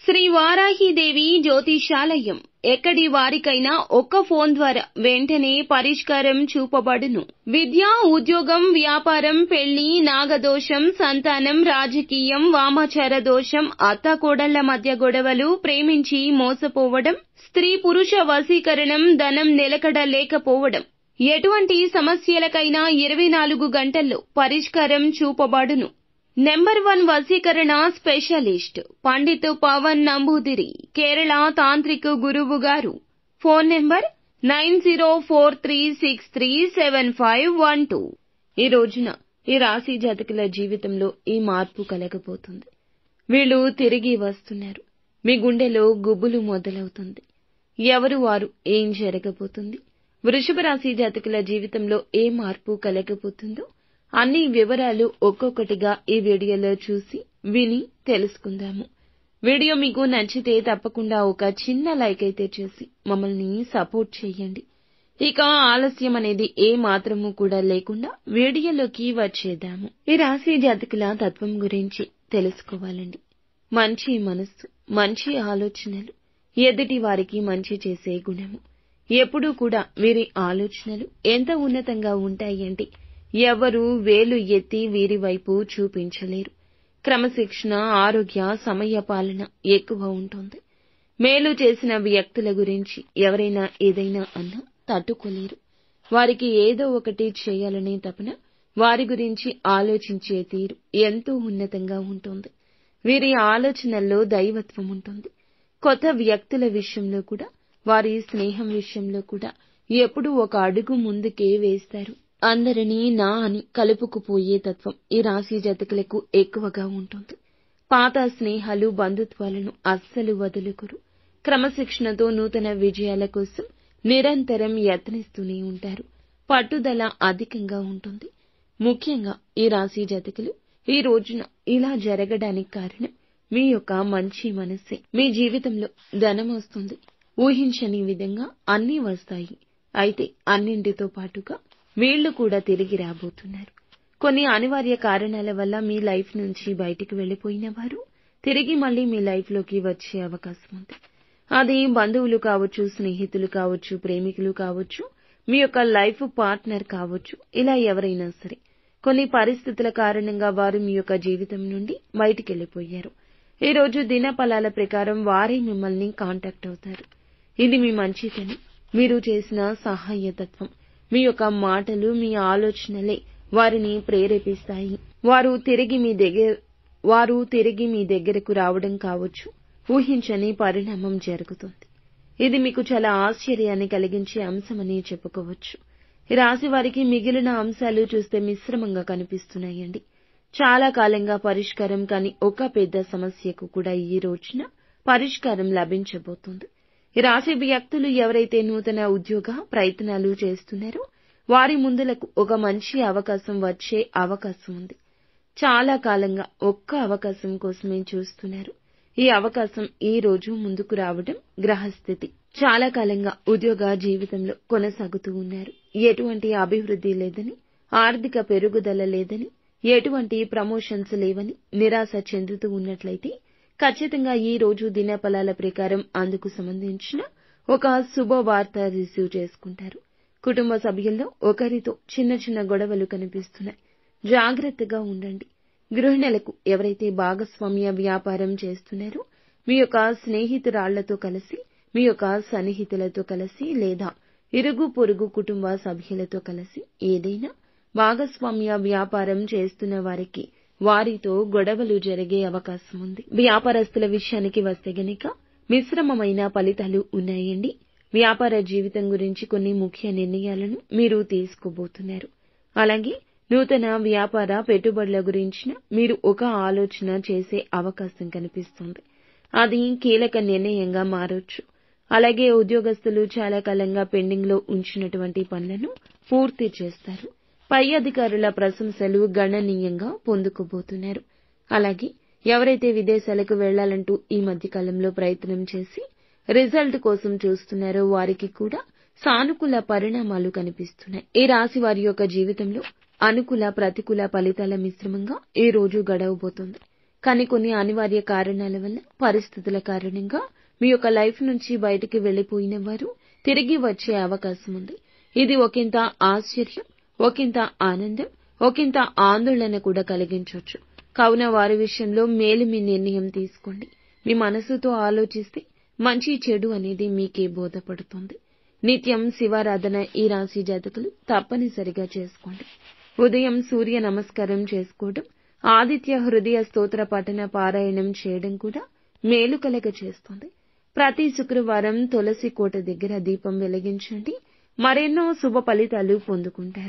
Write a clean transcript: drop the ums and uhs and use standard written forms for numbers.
శ్రీ వారాహిదేవి జ్యోతిషాలయం ఎక్కడి వారికైనా ఒక్క ఫోన్ ద్వారా వెంటనే పరిష్కారం చూపబడును. విద్య, ఉద్యోగం, వ్యాపారం, పెళ్లి, నాగదోషం, సంతానం, రాజకీయం, వామాచార దోషం, అత్తాకోడళ్ల మధ్య గొడవలు, ప్రేమించి మోసపోవడం, స్త్రీ పురుష వశీకరణం, ధనం నిలకడ లేకపోవడం, ఎటువంటి సమస్యలకైనా 24 గంటల్లో పరిష్కారం చూపబడును. నెంబర్ 1 వశీకరణ స్పెషలిస్ట్ పండిత్ పవన్ నంబూదిరి, కేరళ తాంత్రిక గురువు గారు. Phone number 9043637512. ఈ రోజున ఈ రాశి జాతకుల జీవితంలో ఈ మార్పు కలగబోతుంది. వీళ్ళు తిరిగి వస్తున్నారు. మీ గుండెలో గుబులు మొదలవుతుంది. ఎవరు వారు, ఏం జరగబోతుంది, వృషభ రాశి జాతకుల జీవితంలో ఏ మార్పు కలగబోతుందో అన్ని వివరాలు ఒక్కొక్కటిగా ఈ వీడియోలో చూసి విని తెలుసుకుందాము. వీడియో మీకు నచ్చితే తప్పకుండా ఒక చిన్న లైక్ అయితే చేసి మమ్మల్ని సపోర్ట్ చేయండి. ఇక ఆలస్యం అనేది ఏ మాత్రము కూడా లేకుండా వీడియోలోకి వచ్చేద్దాము. ఈ రాశి జాతకుల తత్వం గురించి తెలుసుకోవాలండి. మంచి మనస్సు, మంచి ఆలోచనలు, ఎదుటి వారికి మంచి చేసే గుణము. ఎప్పుడూ కూడా వీరి ఆలోచనలు ఎంత ఉన్నతంగా ఉంటాయంటే ఎవరు వేలు ఎత్తి వీరి వైపు చూపించలేరు. క్రమశిక్షణ, ఆరోగ్య, సమయ పాలన ఎక్కువ ఉంటుంది. మేలు చేసిన వ్యక్తుల గురించి ఎవరైనా ఏదైనా అన్నా తట్టుకోలేరు. వారికి ఏదో ఒకటి చేయాలనే తపన, వారి గురించి ఆలోచించే తీరు ఎంతో ఉన్నతంగా ఉంటుంది. వీరి ఆలోచనల్లో దైవత్వం ఉంటుంది. కొత్త వ్యక్తుల విషయంలో కూడా, వారి స్నేహం విషయంలో కూడా ఎప్పుడూ ఒక అడుగు ముందుకే వేస్తారు. అందరినీ నా అని కలుపుకుపోయే తత్వం ఈ రాశి జాతకులకు ఎక్కువగా ఉంటుంది. పాత స్నేహాలు, బంధుత్వాలను అస్సలు వదులుకోరు. క్రమశిక్షణతో నూతన విజయాల కోసం నిరంతరం యత్నిస్తూనే ఉంటారు. పట్టుదల అధికంగా ఉంటుంది. ముఖ్యంగా ఈ రాశి జాతకులు ఈ రోజున ఇలా జరగడానికి కారణం మీ యొక్క మంచి మనస్సే. మీ జీవితంలో ధనం వస్తుంది. ఊహించని విధంగా అన్నీ వస్తాయి. అయితే అన్నింటితో పాటుగా వీళ్లు కూడా తిరిగి రాబోతున్నారు. కొన్ని అనివార్య కారణాల వల్ల మీ లైఫ్ నుంచి బయటికి వెళ్లిపోయిన వారు తిరిగి మళ్లీ మీ లైఫ్ లోకి వచ్చే అవకాశం ఉంది. అది బంధువులు కావచ్చు, స్నేహితులు కావచ్చు, ప్రేమికులు కావచ్చు, మీ యొక్క లైఫ్ పార్ట్నర్ కావచ్చు. ఇలా ఎవరైనా సరే కొన్ని పరిస్థితుల కారణంగా వారు మీ యొక్క జీవితం నుండి బయటికి వెళ్లిపోయారు. ఈ రోజు దినఫలాల ప్రకారం వారే మిమ్మల్ని కాంటాక్ట్ అవుతారు. ఇది మీ మంచితనం, మీరు చేసిన సహాయతత్వం, మీ యొక్క మాటలు, మీ ఆలోచనలే వారిని ప్రేరేపిస్తాయి. వారు తిరిగి మీ దగ్గరకు రావడం కావచ్చు. ఊహించని పరిణామం జరుగుతుంది. ఇది మీకు చాలా ఆశ్చర్యాన్ని కలిగించే అంశమని చెప్పుకోవచ్చు. ఈ రాశి వారికి మిగిలిన అంశాలు చూస్తే మిశ్రమంగా కనిపిస్తున్నాయండి. చాలా కాలంగా పరిష్కారం కాని ఒక పెద్ద సమస్యకు కూడా ఈ రోజున పరిష్కారం లభించబోతుంది. ఈ రాశి వ్యక్తులు ఎవరైతే నూతన ఉద్యోగ ప్రయత్నాలు చేస్తున్నారో వారి ముందులకు ఒక మంచి అవకాశం వచ్చే అవకాశం ఉంది. చాలా కాలంగా ఒక్క అవకాశం కోసమే చూస్తున్నారు. ఈ అవకాశం ఈ రోజు ముందుకు రావడం గ్రహస్థితి. చాలా కాలంగా ఉద్యోగ జీవితంలో కొనసాగుతూ ఉన్నారు. ఎటువంటి అభివృద్ధి లేదని, ఆర్థిక పెరుగుదల లేదని, ఎటువంటి ప్రమోషన్స్ లేవని నిరాశ చెందుతూ ఉన్నట్లయితే ఖచ్చితంగా ఈ రోజు దినఫలాల ప్రకారం అందుకు సంబంధించిన ఒక శుభవార్త రిసీవ్ చేసుకుంటారు. కుటుంబ సభ్యుల్లో ఒకరితో చిన్న చిన్న గొడవలు కనిపిస్తున్నాయి. జాగ్రత్తగా ఉండండి. గృహిణులకు ఎవరైతే భాగస్వామ్య వ్యాపారం చేస్తున్నారో మీ యొక్క స్నేహితురాళ్లతో కలిసి, మీ యొక్క సన్నిహితులతో కలిసి లేదా ఇరుగు పొరుగు కుటుంబ సభ్యులతో కలిసి ఏదైనా భాగస్వామ్య వ్యాపారం చేస్తున్న వారికి వారితో గొడవలు జరిగే అవకాశం ఉంది. వ్యాపారస్తుల విషయానికి వస్తే గనక మిశ్రమమైన ఫలితాలు ఉన్నాయండి. వ్యాపార జీవితం గురించి కొన్ని ముఖ్య నిర్ణయాలను మీరు తీసుకోబోతున్నారు. అలాగే నూతన వ్యాపార పెట్టుబడుల గురించిన మీరు ఒక ఆలోచన చేసే అవకాశం కనిపిస్తుంది. అది కీలక నిర్ణయంగా మారొచ్చు. అలాగే ఉద్యోగస్తులు చాలా కాలంగా పెండింగ్ లో ఉంచినటువంటి పనులను పూర్తి చేస్తారు. పై అధికారుల ప్రశంసలు గణనీయంగా పొందుకోబోతున్నారు. అలాగే ఎవరైతే విదేశాలకు వెళ్లాలంటూ ఈ మధ్య కాలంలో ప్రయత్నం చేసి రిజల్ట్ కోసం చూస్తున్నారో వారికి కూడా సానుకూల పరిణామాలు కనిపిస్తున్నాయి. ఈ రాశి వారి యొక్క జీవితంలో అనుకూల, ప్రతికూల ఫలితాల మిశ్రమంగా ఈ రోజు గడవబోతోంది. కానీ కొన్ని అనివార్య కారణాల వల్ల, పరిస్థితుల కారణంగా మీ యొక్క లైఫ్ నుంచి బయటికి వెళ్లిపోయిన వారు తిరిగి వచ్చే అవకాశం ఉంది. ఇది ఒకంత ఆశ్చర్యం, ఒకంత ఆనందం, ఒకంత ఆందోళన కూడా కలిగించవచ్చు. కావున వారి విషయంలో మేలిమి నిర్ణయం తీసుకోండి. మీ మనసుతో ఆలోచిస్తే మంచి చెడు అనేది మీకే బోధపడుతుంది. నిత్యం శివారాధన ఈ రాశి జాతకులు తప్పనిసరిగా చేసుకోండి. ఉదయం సూర్య నమస్కారం చేసుకోవడం, ఆదిత్య హృదయ స్తోత్ర పఠన పారాయణం చేయడం కూడా మేలు కలగ చేస్తుంది. ప్రతి శుక్రవారం తులసి కోట దగ్గర దీపం వెలిగించండి. మరెన్నో శుభ ఫలితాలు పొందుకుంటారు.